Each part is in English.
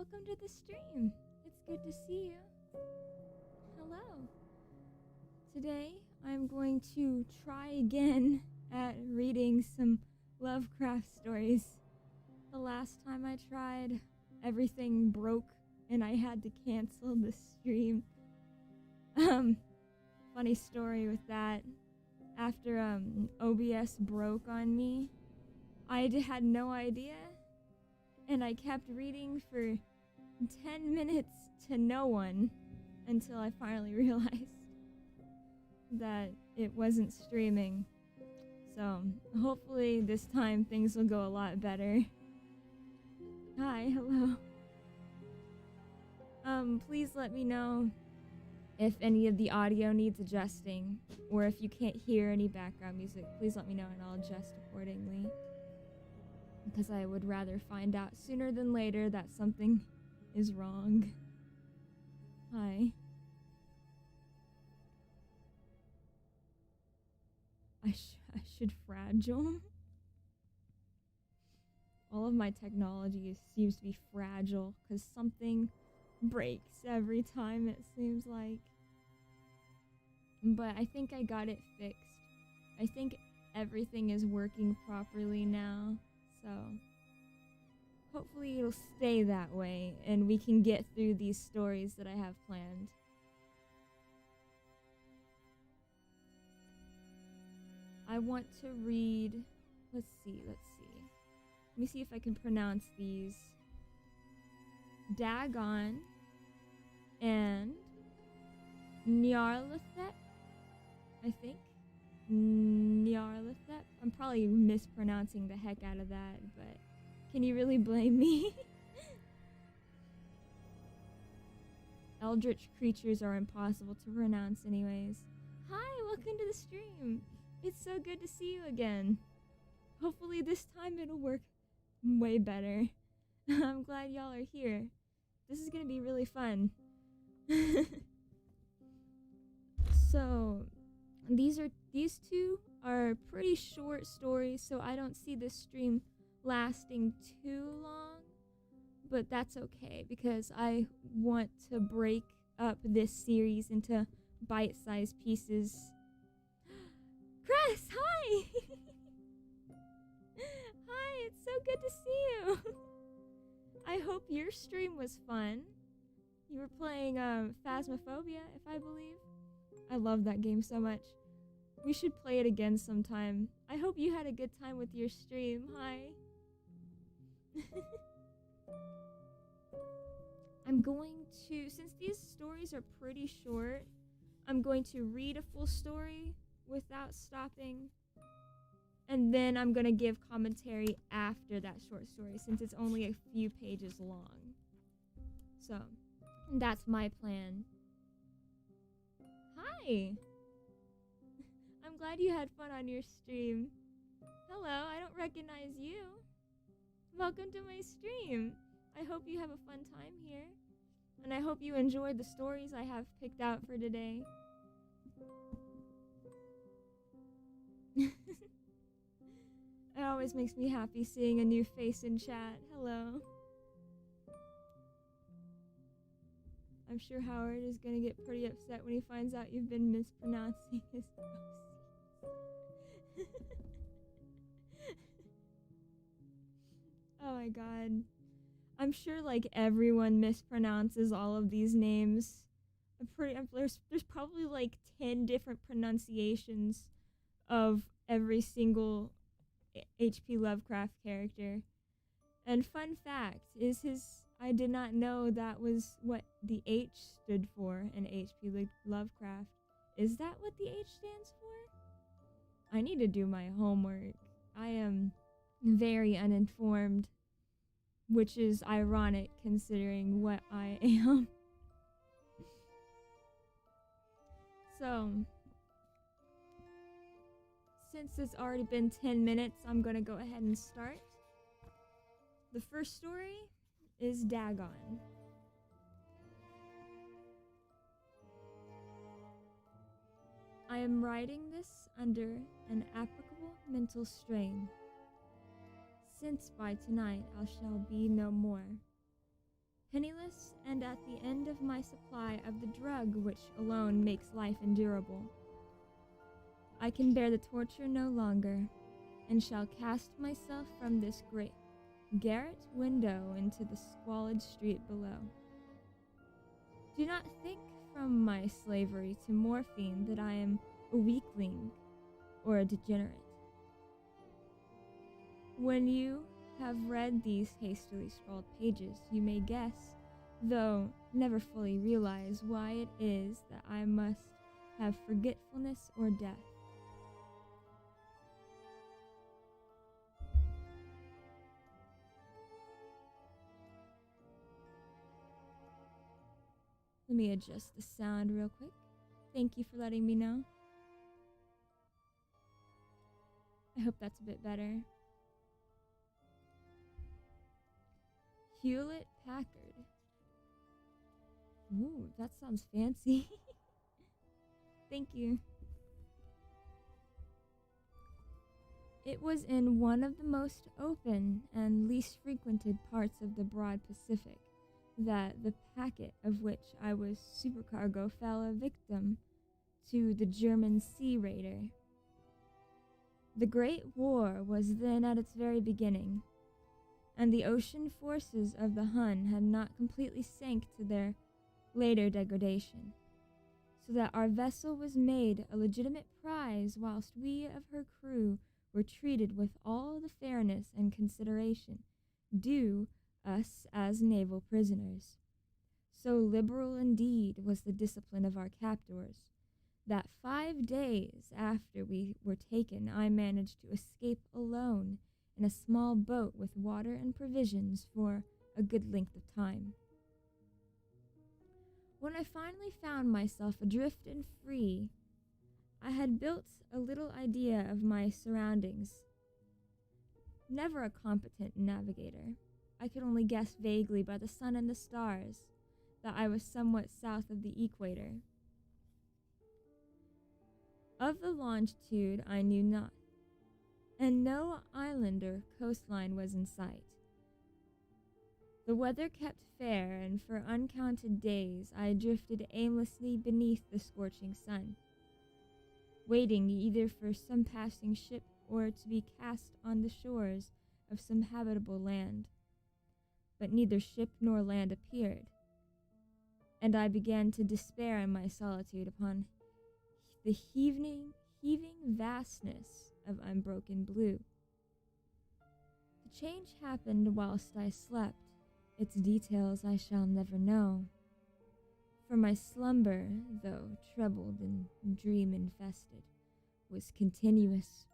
welcome to the stream. It's good to see you. Hello. Today, I'm going to try again at reading some Lovecraft stories. The last time I tried, everything broke and I had to cancel the stream. Funny story with that. After OBS broke on me, I had no idea, and I kept reading for 10 minutes to no one until I finally realized that it wasn't streaming. So hopefully this time things will go a lot better. Hi, hello. Please let me know if any of the audio needs adjusting, or if you can't hear any background music. Please let me know and I'll adjust accordingly, because I would rather find out sooner than later that something is wrong. Hi. I should fragile. All of my technology seems to be fragile because something breaks every time, it seems like. But I think I got it fixed. I think everything is working properly now, so hopefully it'll stay that way and we can get through these stories that I have planned. I want to read, let's see. Let me see if I can pronounce these. Dagon and Nyarlathotep, I think. Nyarlathotep. I'm probably mispronouncing the heck out of that, but can you really blame me? Eldritch creatures are impossible to pronounce anyways. Hi, welcome to the stream. It's so good to see you again. Hopefully this time it'll work way better. I'm glad y'all are here. This is gonna be really fun. So, these two are pretty short stories, so I don't see this stream lasting too long, but that's okay because I want to break up this series into bite-sized pieces. Cress, hi! Hi, it's so good to see you. I hope your stream was fun. You were playing Phasmophobia, if I believe. I love that game so much. We should play it again sometime. I hope you had a good time with your stream. Hi. I'm going to, since these stories are pretty short, I'm going to read a full story without stopping. And then I'm going to give commentary after that short story since it's only a few pages long. So, that's my plan. Hi! I'm glad you had fun on your stream. Hello, I don't recognize you. Welcome to my stream. I hope you have a fun time here. And I hope you enjoyed the stories I have picked out for today. It always makes me happy seeing a new face in chat. Hello. I'm sure Howard is gonna get pretty upset when he finds out you've been mispronouncing his OC. Oh my god. I'm sure like everyone mispronounces all of these names. There's probably like 10 different pronunciations of every single H.P. Lovecraft character. And fun fact is I did not know that was what the H stood for in H.P. Lovecraft. Is that what the H stands for? I need to do my homework. I am very uninformed, which is ironic considering what I am. So, since it's already been 10 minutes, I'm gonna go ahead and start. The first story is Dagon. I am writing this under an applicable mental strain, since by tonight I shall be no more. penniless and at the end of my supply of the drug which alone makes life endurable. I can bear the torture no longer, and shall cast myself from this great garret window into the squalid street below. Do not think from my slavery to morphine that I am a weakling or a degenerate. When you have read these hastily scrawled pages, you may guess, though never fully realize, why it is that I must have forgetfulness or death. Let me adjust the sound real quick. Thank you for letting me know. I hope that's a bit better. Hewlett Packard. Ooh, that sounds fancy. Thank you. It was in one of the most open and least frequented parts of the broad Pacific that the packet of which I was supercargo fell a victim to the German sea raider. The Great War was then at its very beginning, and the ocean forces of the Hun had not completely sank to their later degradation, so that our vessel was made a legitimate prize whilst we of her crew were treated with all the fairness and consideration due us as naval prisoners. So liberal indeed was the discipline of our captors, that 5 days after we were taken I managed to escape alone in a small boat with water and provisions for a good length of time. When I finally found myself adrift and free, I had built a little idea of my surroundings. Never a competent navigator, I could only guess vaguely by the sun and the stars that I was somewhat south of the equator. Of the longitude I knew not, and no island or coastline was in sight. The weather kept fair, and for uncounted days I drifted aimlessly beneath the scorching sun, waiting either for some passing ship or to be cast on the shores of some habitable land. But neither ship nor land appeared, and I began to despair in my solitude upon the heaving vastness of unbroken blue. The change happened whilst I slept. Its details I shall never know, for my slumber, though troubled and dream-infested, was continuous.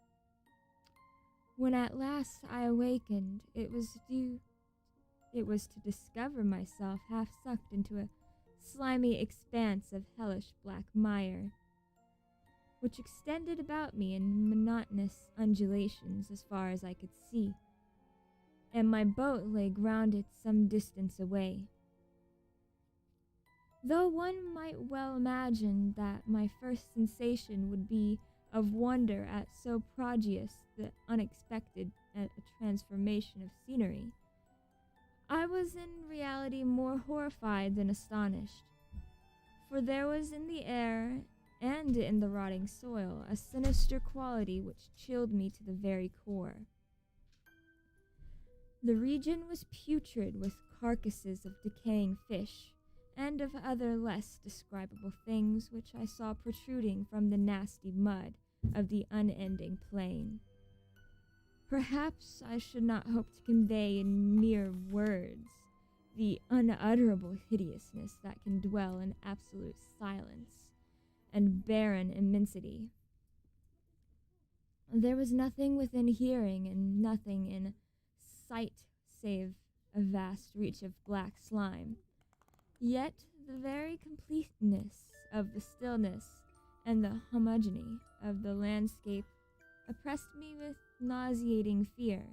When at last I awakened, it was to discover myself half sucked into a slimy expanse of hellish black mire, which extended about me in monotonous undulations as far as I could see, and my boat lay grounded some distance away. Though one might well imagine that my first sensation would be of wonder at so prodigious the unexpected a transformation of scenery, I was in reality more horrified than astonished, for there was in the air and in the rotting soil a sinister quality which chilled me to the very core. The region was putrid with carcasses of decaying fish, and of other less describable things which I saw protruding from the nasty mud of the unending plain. Perhaps I should not hope to convey in mere words the unutterable hideousness that can dwell in absolute silence and barren immensity. There was nothing within hearing and nothing in sight save a vast reach of black slime. Yet the very completeness of the stillness and the homogeneity of the landscape oppressed me with nauseating fear.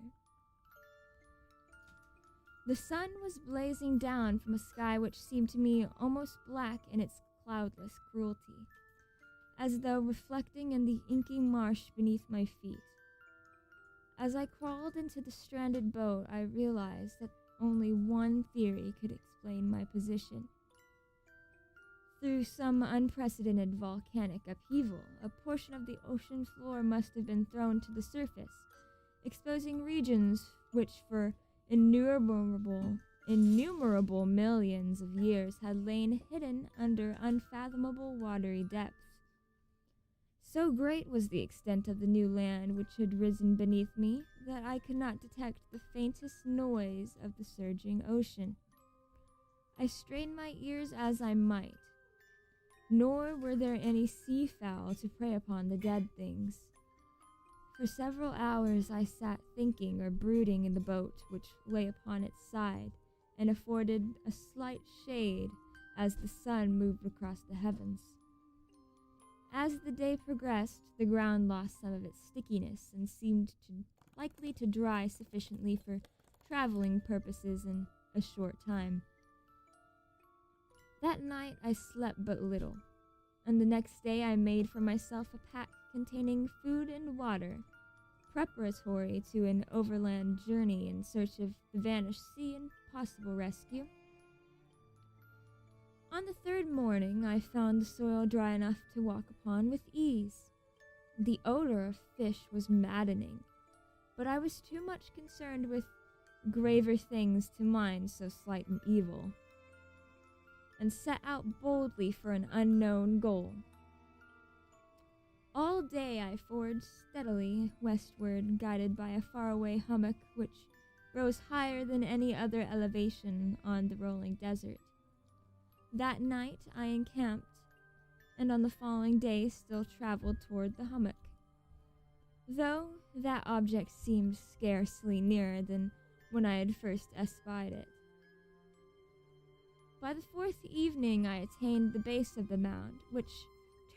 The sun was blazing down from a sky which seemed to me almost black in its cloudless cruelty, as though reflecting in the inky marsh beneath my feet. As I crawled into the stranded boat, I realized that only one theory could explain my position. Through some unprecedented volcanic upheaval, a portion of the ocean floor must have been thrown to the surface, exposing regions which for innumerable millions of years had lain hidden under unfathomable watery depths. So great was the extent of the new land which had risen beneath me that I could not detect the faintest noise of the surging ocean. I strained my ears as I might, nor were there any sea fowl to prey upon the dead things. For several hours I sat thinking or brooding in the boat which lay upon its side and afforded a slight shade as the sun moved across the heavens. As the day progressed, the ground lost some of its stickiness and seemed likely to dry sufficiently for traveling purposes in a short time. That night I slept but little, and the next day I made for myself a pack containing food and water, preparatory to an overland journey in search of the vanished sea and possible rescue. On the third morning, I found the soil dry enough to walk upon with ease. The odor of fish was maddening, but I was too much concerned with graver things to mind so slight an evil, and set out boldly for an unknown goal. All day I forged steadily westward, guided by a faraway hummock which rose higher than any other elevation on the rolling desert. That night I encamped, and on the following day still traveled toward the hummock, though that object seemed scarcely nearer than when I had first espied it. By the fourth evening I attained the base of the mound, which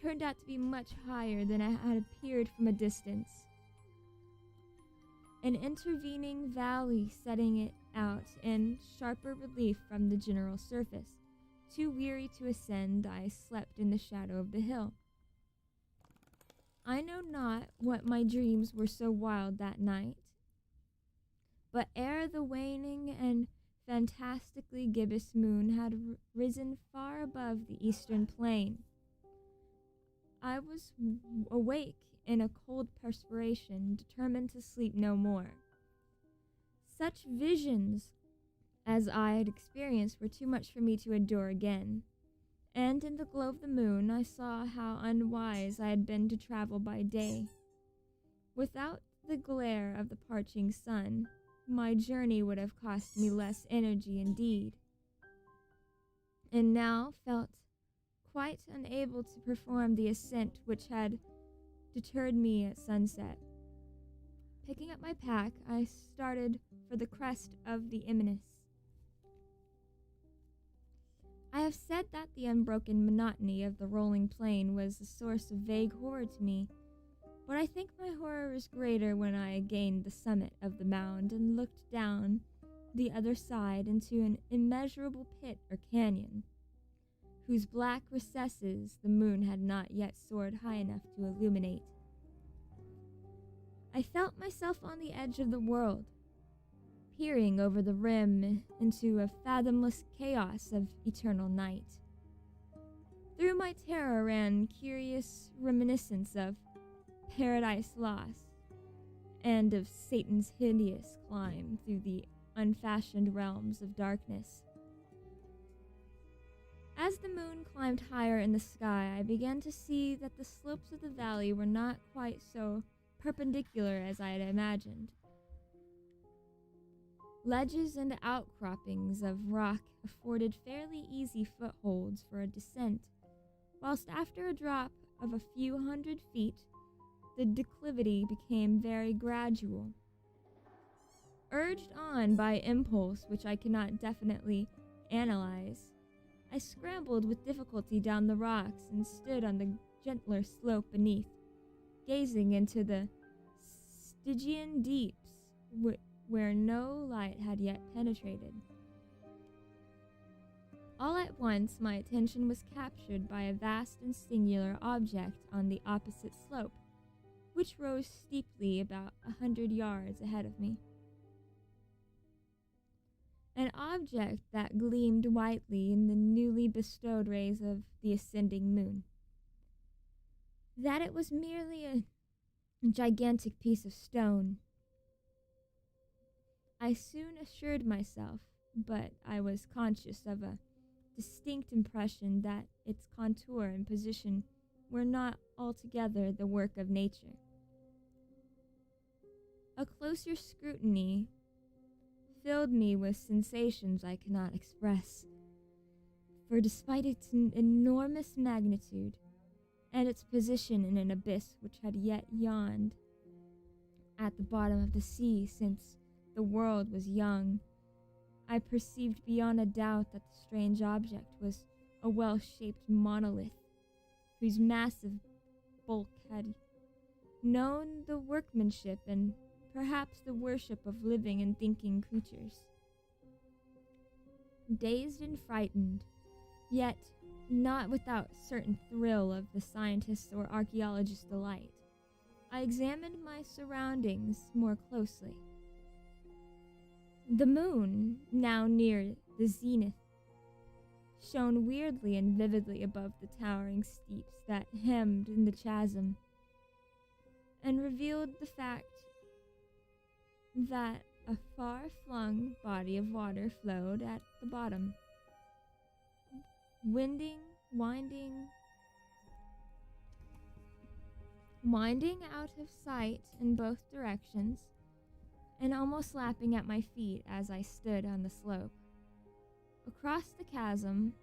turned out to be much higher than it had appeared from a distance. An intervening valley setting it out in sharper relief from the general surface. Too weary to ascend, I slept in the shadow of the hill. I know not what my dreams were so wild that night, but ere the waning and fantastically gibbous moon had risen far above the eastern plain, I was awake in a cold perspiration, determined to sleep no more. Such visions as I had experienced were too much for me to endure again, and in the glow of the moon I saw how unwise I had been to travel by day. Without the glare of the parching sun, my journey would have cost me less energy indeed, and now felt quite unable to perform the ascent which had deterred me at sunset. Picking up my pack, I started for the crest of the eminence. I have said that the unbroken monotony of the rolling plain was a source of vague horror to me, but I think my horror was greater when I gained the summit of the mound and looked down the other side into an immeasurable pit or canyon, whose black recesses the moon had not yet soared high enough to illuminate. I felt myself on the edge of the world, peering over the rim into a fathomless chaos of eternal night. Through my terror ran curious reminiscence of Paradise Lost and of Satan's hideous climb through the unfashioned realms of darkness. As the moon climbed higher in the sky, I began to see that the slopes of the valley were not quite so perpendicular as I had imagined. Ledges and outcroppings of rock afforded fairly easy footholds for a descent, whilst after a drop of a few hundred feet, the declivity became very gradual. Urged on by impulse which I cannot definitely analyze, I scrambled with difficulty down the rocks and stood on the gentler slope beneath, gazing into the Stygian deeps where no light had yet penetrated. All at once my attention was captured by a vast and singular object on the opposite slope, which rose steeply about 100 yards ahead of me. an object that gleamed whitely in the newly bestowed rays of the ascending moon. That it was merely a gigantic piece of stone, I soon assured myself, but I was conscious of a distinct impression that its contour and position were not altogether the work of nature. A closer scrutiny filled me with sensations I cannot express, for despite its enormous magnitude and its position in an abyss which had yet yawned at the bottom of the sea since the world was young, I perceived beyond a doubt that the strange object was a well-shaped monolith, whose massive bulk had known the workmanship and perhaps the worship of living and thinking creatures. Dazed and frightened, yet not without certain thrill of the scientist or archaeologist delight, I examined my surroundings more closely. The moon, now near the zenith, shone weirdly and vividly above the towering steeps that hemmed in the chasm, and revealed the fact that a far-flung body of water flowed at the bottom, winding out of sight in both directions, and almost lapping at my feet as I stood on the slope. Across the chasm,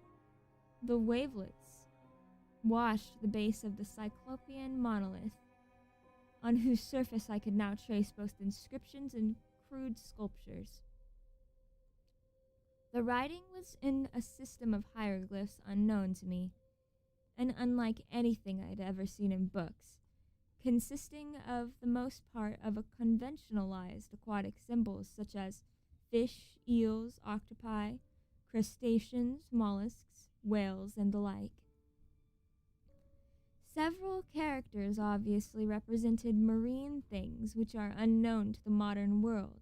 the wavelets washed the base of the cyclopean monolith, on whose surface I could now trace both inscriptions and crude sculptures. The writing was in a system of hieroglyphs unknown to me, and unlike anything I'd ever seen in books, consisting of the most part of a conventionalized aquatic symbols such as fish, eels, octopi, crustaceans, mollusks, whales, and the like. Several characters obviously represented marine things which are unknown to the modern world,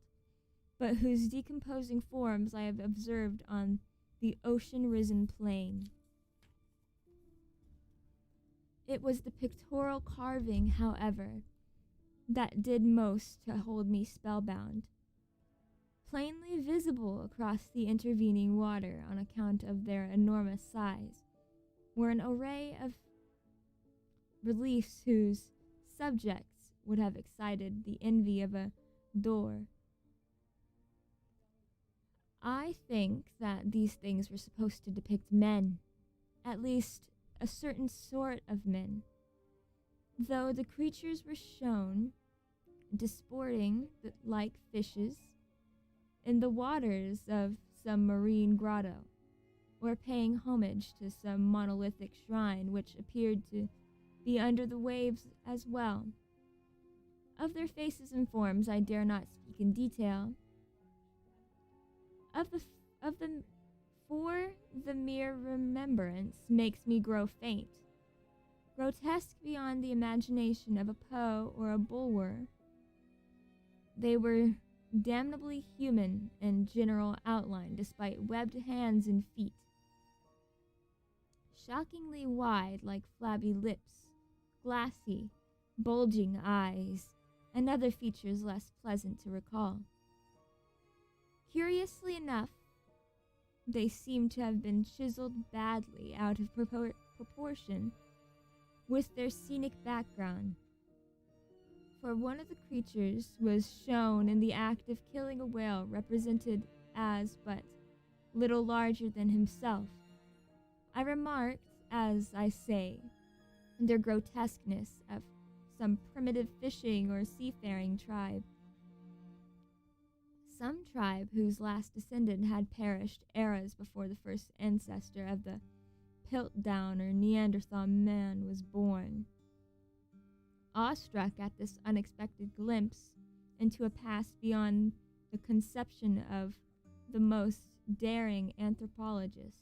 but whose decomposing forms I have observed on the ocean-risen plain. It was the pictorial carving, however, that did most to hold me spellbound. Plainly visible across the intervening water on account of their enormous size were an array of reliefs whose subjects would have excited the envy of a Dor. I think that these things were supposed to depict men, at least a certain sort of men, though the creatures were shown disporting like fishes in the waters of some marine grotto, or paying homage to some monolithic shrine which appeared to be under the waves as well. Of their faces and forms I dare not speak in detail. For the mere remembrance makes me grow faint. Grotesque beyond the imagination of a Poe or a Bulwer, they were damnably human in general outline despite webbed hands and feet, shockingly wide like flabby lips, glassy, bulging eyes, and other features less pleasant to recall. Curiously enough, they seemed to have been chiseled badly out of proportion with their scenic background, for one of the creatures was shown in the act of killing a whale represented as but little larger than himself. I remarked, as I say, their grotesqueness of some primitive fishing or seafaring tribe. Some tribe whose last descendant had perished eras before the first ancestor of the Piltdown or Neanderthal man was born. Awestruck at this unexpected glimpse into a past beyond the conception of the most daring anthropologist,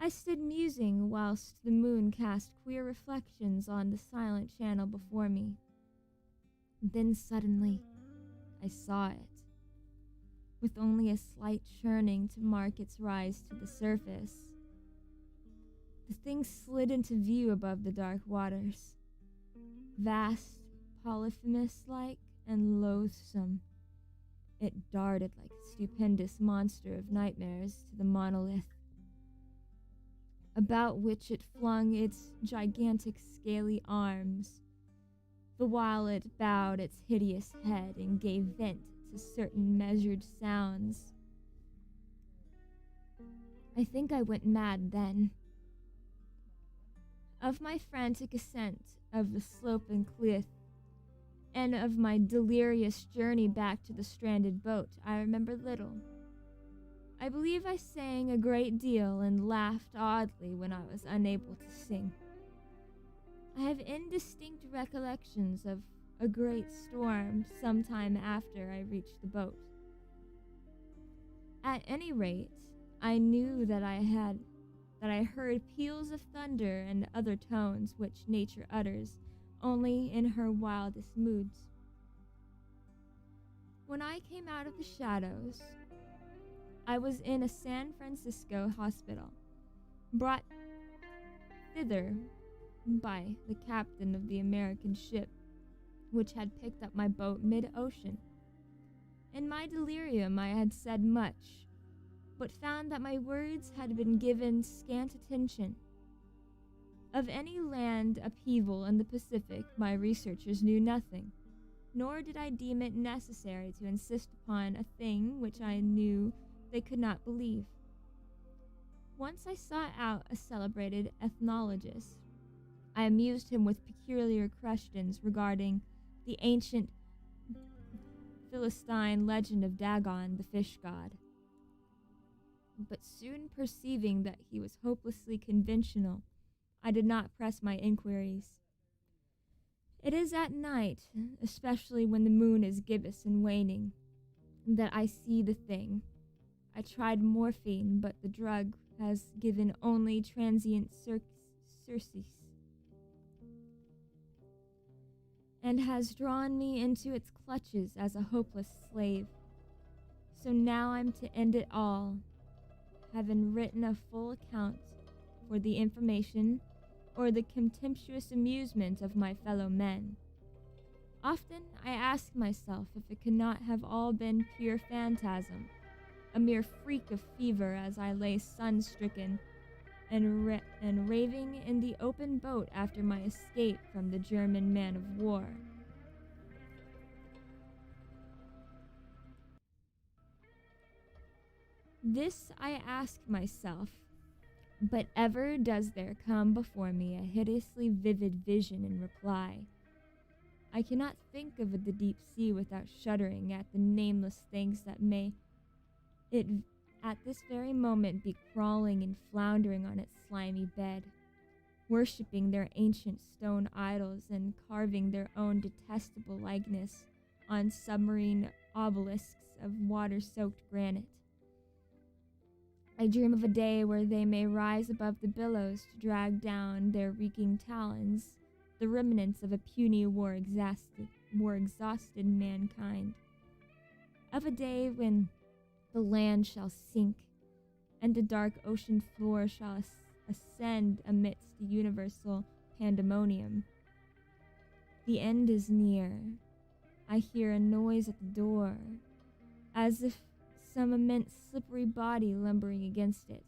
I stood musing whilst the moon cast queer reflections on the silent channel before me. Then suddenly, I saw it. with only a slight churning to mark its rise to the surface. The thing slid into view above the dark waters, vast, Polyphemus-like, and loathsome. It darted like a stupendous monster of nightmares to the monolith, about which it flung its gigantic scaly arms, the while it bowed its hideous head and gave vent to certain measured sounds. I think I went mad then. Of my frantic ascent of the sloping cliff, and of my delirious journey back to the stranded boat, I remember little. I believe I sang a great deal and laughed oddly when I was unable to sing. I have indistinct recollections of a great storm some time after I reached the boat. At any rate, I knew that I heard peals of thunder and other tones which nature utters only in her wildest moods. When I came out of the shadows, I was in a San Francisco hospital, brought thither by the captain of the American ship which had picked up my boat mid-ocean. In my delirium I had said much, but found that my words had been given scant attention. Of any land upheaval in the Pacific, my researchers knew nothing, nor did I deem it necessary to insist upon a thing which I knew they could not believe. Once I sought out a celebrated ethnologist. I amused him with peculiar questions regarding the ancient Philistine legend of Dagon, the fish god. But soon perceiving that he was hopelessly conventional, I did not press my inquiries. It is at night, especially when the moon is gibbous and waning, that I see the thing. I tried morphine, but the drug has given only transient surcease, and has drawn me into its clutches as a hopeless slave. So now I'm to end it all, having written a full account for the information or the contemptuous amusement of my fellow men. Often I ask myself if it could not have all been pure phantasm, a mere freak of fever as I lay sun-stricken and raving in the open boat after my escape from the German man of war. This I ask myself, but ever does there come before me a hideously vivid vision in reply. I cannot think of the deep sea without shuddering at the nameless things that may it at this very moment be crawling and floundering on its slimy bed, worshipping their ancient stone idols and carving their own detestable likeness on submarine obelisks of water-soaked granite. I dream of a day where they may rise above the billows to drag down their reeking talons the remnants of a puny war-exhausted mankind. Of a day when the land shall sink, and the dark ocean floor shall ascend amidst the universal pandemonium. The end is near. I hear a noise at the door, as if some immense slippery body lumbering against it.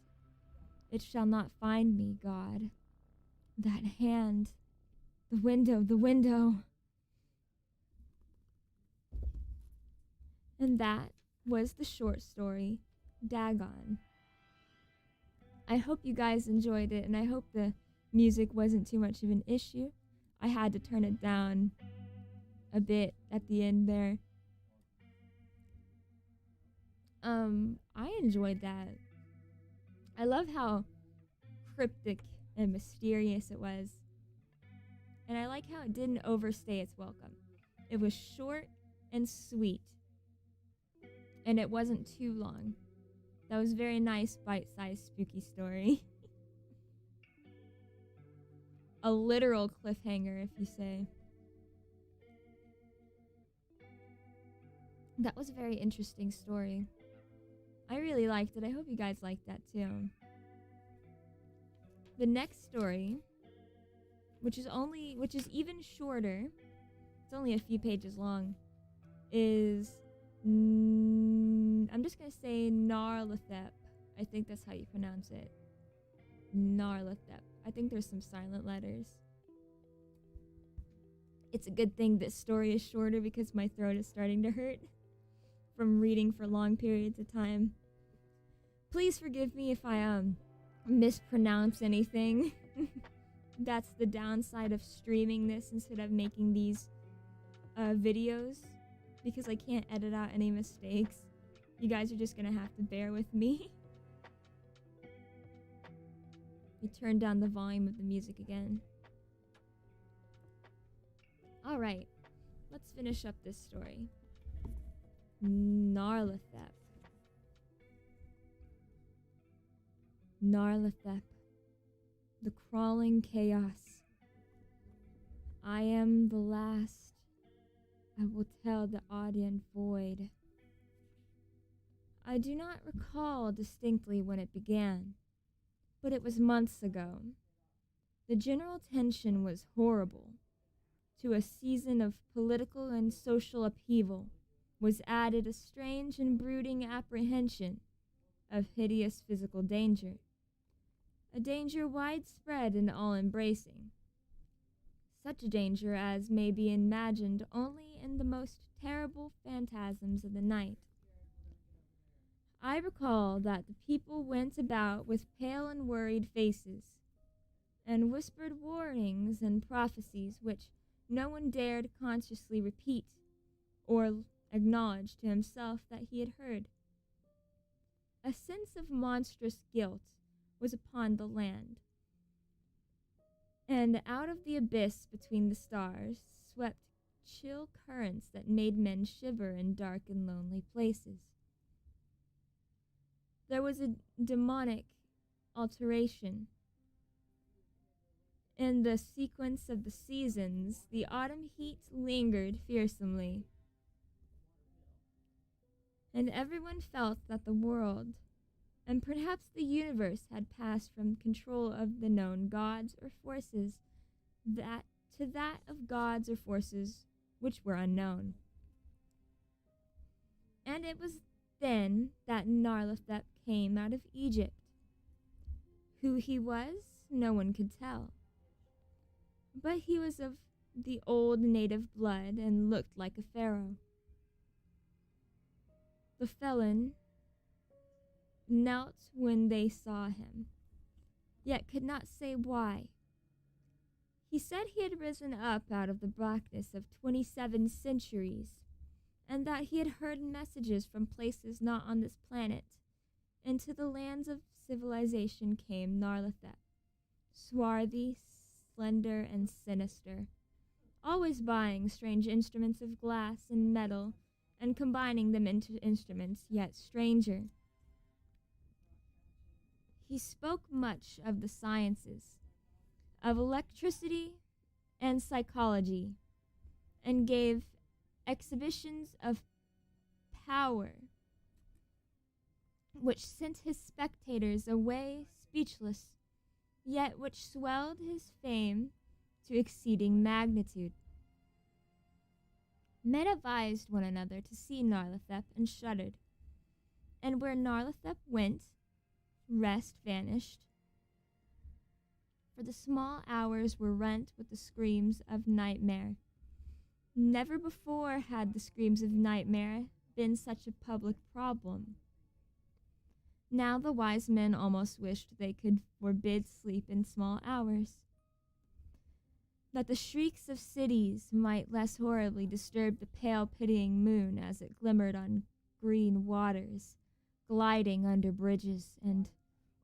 It shall not find me, God. That hand. The window. And that was the short story, Dagon. I hope you guys enjoyed it, and I hope the music wasn't too much of an issue. I had to turn it down a bit at the end there. I enjoyed that. I love how cryptic and mysterious it was. And I like how it didn't overstay its welcome. It was short and sweet. And it wasn't too long. That was a very nice, bite-sized, spooky story. A literal cliffhanger, if you say. That was a very interesting story. I really liked it. I hope you guys liked that too. The next story, which is even shorter, it's only a few pages long, is I'm just gonna say Nyarlathotep. I think that's how you pronounce it. Nyarlathotep. I think there's some silent letters. It's a good thing this story is shorter because my throat is starting to hurt from reading for long periods of time. Please forgive me if I mispronounce anything. That's the downside of streaming this instead of making these videos, because I can't edit out any mistakes. You guys are just gonna have to bear with me. We turn down the volume of the music again. Alright, let's finish up this story. Nyarlathotep. Nyarlathotep, the crawling chaos. I am the last. I will tell the audience void. I do not recall distinctly when it began, but it was months ago. The general tension was horrible. To a season of political and social upheaval was added a strange and brooding apprehension of hideous physical danger. A danger widespread and all-embracing. Such danger as may be imagined only in the most terrible phantasms of the night. I recall that the people went about with pale and worried faces, and whispered warnings and prophecies which no one dared consciously repeat, or acknowledge to himself that he had heard. A sense of monstrous guilt was upon the land, and out of the abyss between the stars swept chill currents that made men shiver in dark and lonely places. There was a demonic alteration. In the sequence of the seasons, the autumn heat lingered fearsomely, and everyone felt that the world, and perhaps the universe, had passed from control of the known gods or forces to that of gods or forces which were unknown. And it was then that Nyarlathotep came out of Egypt. Who he was, no one could tell. But he was of the old native blood and looked like a pharaoh. The felon knelt when they saw him, yet could not say why. He said he had risen up out of the blackness of 27 centuries, and that he had heard messages from places not on this planet. Into the lands of civilization came Nyarlathotep, swarthy, slender, and sinister, always buying strange instruments of glass and metal and combining them into instruments yet stranger. He spoke much of the sciences, of electricity and psychology, and gave exhibitions of power which sent his spectators away speechless, yet which swelled his fame to exceeding magnitude. Men advised one another to see Nyarlathotep and shuddered, and where Nyarlathotep went, rest vanished. For the small hours were rent with the screams of nightmare. Never before had the screams of nightmare been such a public problem. Now the wise men almost wished they could forbid sleep in small hours, that the shrieks of cities might less horribly disturb the pale pitying moon as it glimmered on green waters, gliding under bridges, and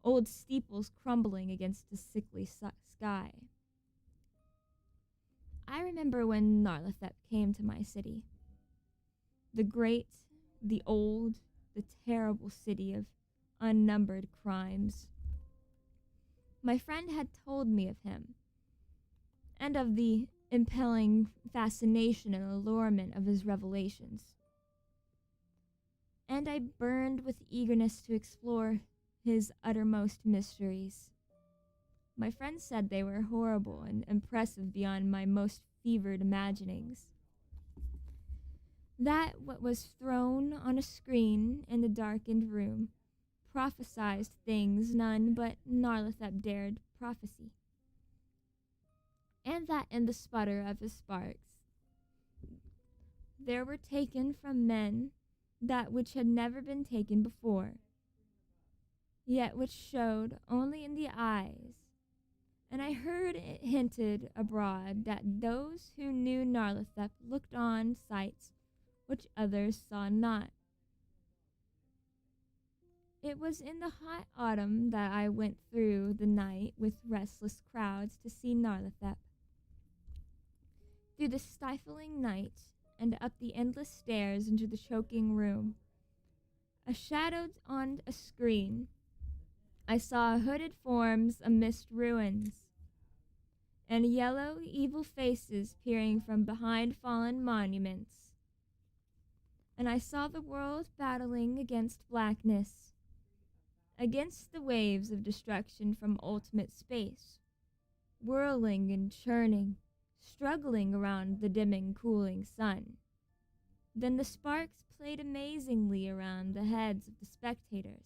old steeples crumbling against the sickly sky. I remember when Nyarlathotep came to my city, the great, the old, the terrible city of unnumbered crimes. My friend had told me of him, and of the impelling fascination and allurement of his revelations. and I burned with eagerness to explore his uttermost mysteries. My friends said they were horrible and impressive beyond my most fevered imaginings. That what was thrown on a screen in the darkened room prophesied things none but Nyarlathotep dared prophesy, and that in the sputter of his sparks there were taken from men that which had never been taken before, yet which showed only in the eyes. And I heard it hinted abroad that those who knew Nyarlathotep looked on sights which others saw not. It was in the hot autumn that I went through the night with restless crowds to see Nyarlathotep. Through the stifling night and up the endless stairs into the choking room, a shadowed on a screen, I saw hooded forms amidst ruins, and yellow, evil faces peering from behind fallen monuments. And I saw the world battling against blackness, against the waves of destruction from ultimate space, whirling and churning, struggling around the dimming, cooling sun. Then the sparks played amazingly around the heads of the spectators.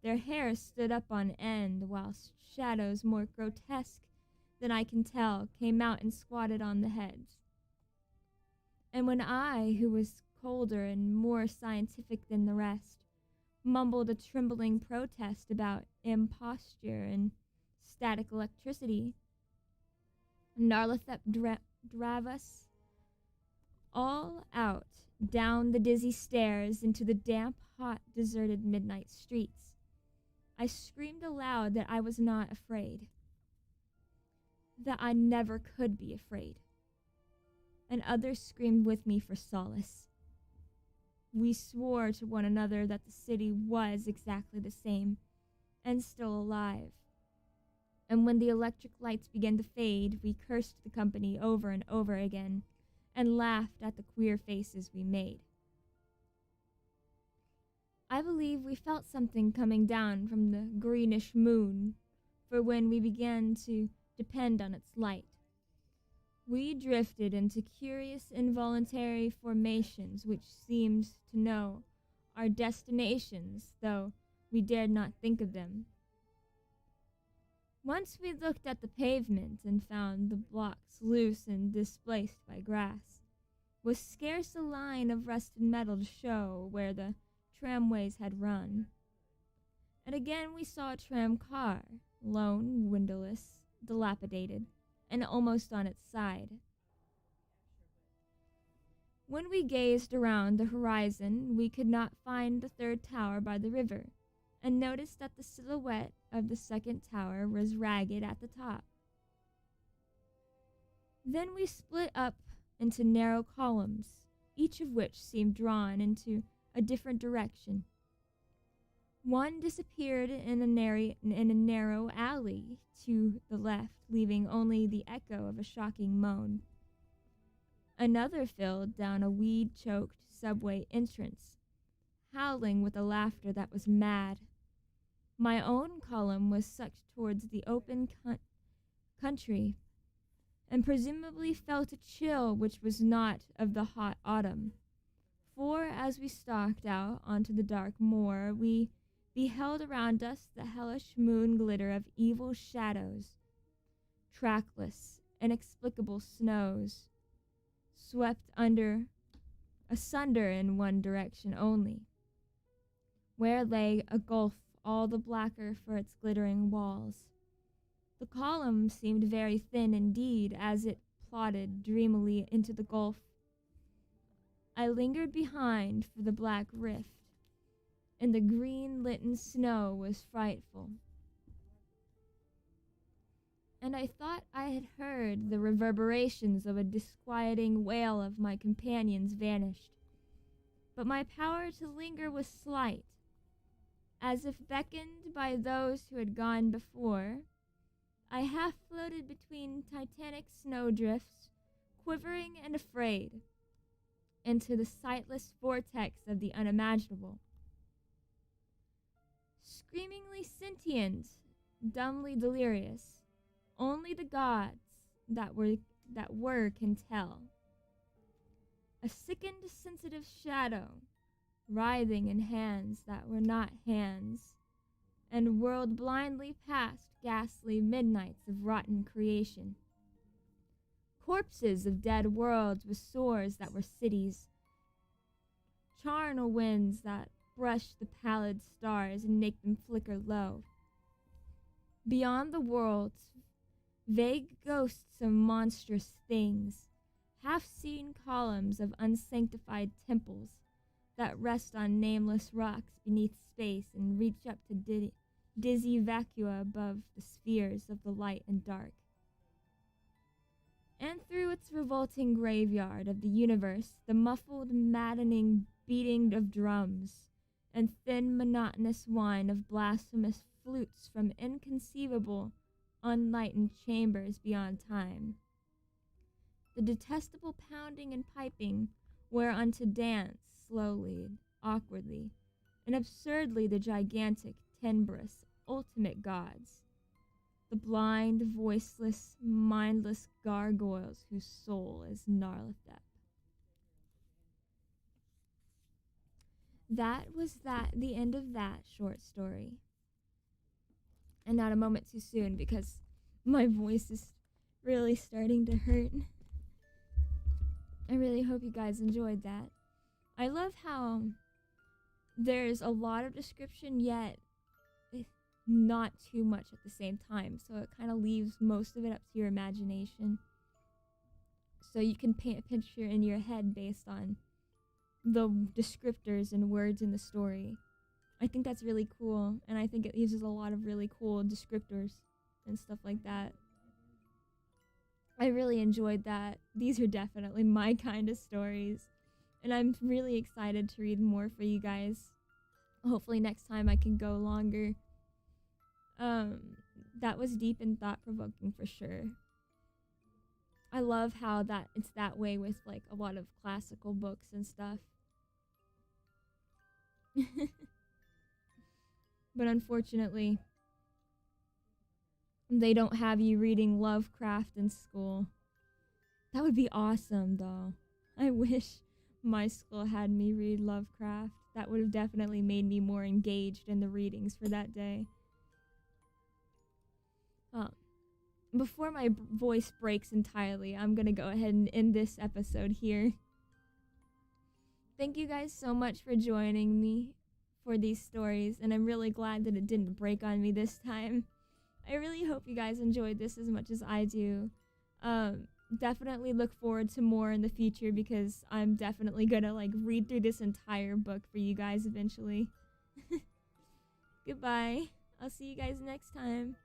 Their hair stood up on end, whilst shadows more grotesque than I can tell came out and squatted on the heads. And when I, who was colder and more scientific than the rest, mumbled a trembling protest about imposture and static electricity, Nyarlathotep drove us all out down the dizzy stairs into the damp, hot, deserted midnight streets. I screamed aloud that I was not afraid, that I never could be afraid, and others screamed with me for solace. We swore to one another that the city was exactly the same, and still alive. And when the electric lights began to fade, we cursed the company over and over again, and laughed at the queer faces we made. I believe we felt something coming down from the greenish moon, for when we began to depend on its light, we drifted into curious involuntary formations which seemed to know our destinations, though we dared not think of them. Once we looked at the pavement and found the blocks loose and displaced by grass, with scarce a line of rusted metal to show where the tramways had run. And again we saw a tram car, lone, windowless, dilapidated, and almost on its side. When we gazed around the horizon, we could not find the third tower by the river, and noticed that the silhouette of the second tower was ragged at the top. Then we split up into narrow columns, each of which seemed drawn into a different direction. One disappeared in a narrow alley to the left, leaving only the echo of a shocking moan. Another filled down a weed-choked subway entrance, howling with a laughter that was mad. My own column was sucked towards the open country, and presumably felt a chill which was not of the hot autumn. For as we stalked out onto the dark moor, we beheld around us the hellish moon glitter of evil shadows, trackless, inexplicable snows, swept asunder in one direction only, where lay a gulf all the blacker for its glittering walls. The column seemed very thin indeed as it plodded dreamily into the gulf. I lingered behind for the black rift, and the green-litten snow was frightful. And I thought I had heard the reverberations of a disquieting wail of my companions vanished. But my power to linger was slight. As if beckoned by those who had gone before, I half floated between titanic snowdrifts, quivering and afraid. into the sightless vortex of the unimaginable. Screamingly sentient, dumbly delirious, only the gods that were can tell. A sickened, sensitive shadow, writhing in hands that were not hands, and whirled blindly past ghastly midnights of rotten creation. Corpses of dead worlds with sores that were cities. Charnel winds that brush the pallid stars and make them flicker low. Beyond the worlds, vague ghosts of monstrous things, half-seen columns of unsanctified temples that rest on nameless rocks beneath space and reach up to dizzy vacua above the spheres of the light and dark. And through its revolting graveyard of the universe, the muffled, maddening beating of drums and thin, monotonous whine of blasphemous flutes from inconceivable, unlightened chambers beyond time. The detestable pounding and piping whereunto dance slowly, awkwardly, and absurdly the gigantic, tenebrous, ultimate gods, the blind, voiceless, mindless gargoyles whose soul is Nyarlathotep. That was the end of that short story. And not a moment too soon, because my voice is really starting to hurt. I really hope you guys enjoyed that. I love how there's a lot of description, yet not too much at the same time. So it kind of leaves most of it up to your imagination. So you can paint a picture in your head based on the descriptors and words in the story. I think that's really cool, and I think it uses a lot of really cool descriptors and stuff like that. I really enjoyed that. These are definitely my kind of stories, and I'm really excited to read more for you guys. Hopefully next time I can go longer. That was deep and thought-provoking for sure. I love how that it's that way with like a lot of classical books and stuff. But unfortunately, they don't have you reading Lovecraft in school. That would be awesome, though. I wish my school had me read Lovecraft. That would have definitely made me more engaged in the readings for that day. Before my voice breaks entirely, I'm gonna go ahead and end this episode here. Thank you guys so much for joining me for these stories, and I'm really glad that it didn't break on me this time. I really hope you guys enjoyed this as much as I do. Definitely look forward to more in the future, because I'm definitely gonna like read through this entire book for you guys eventually. Goodbye. I'll see you guys next time.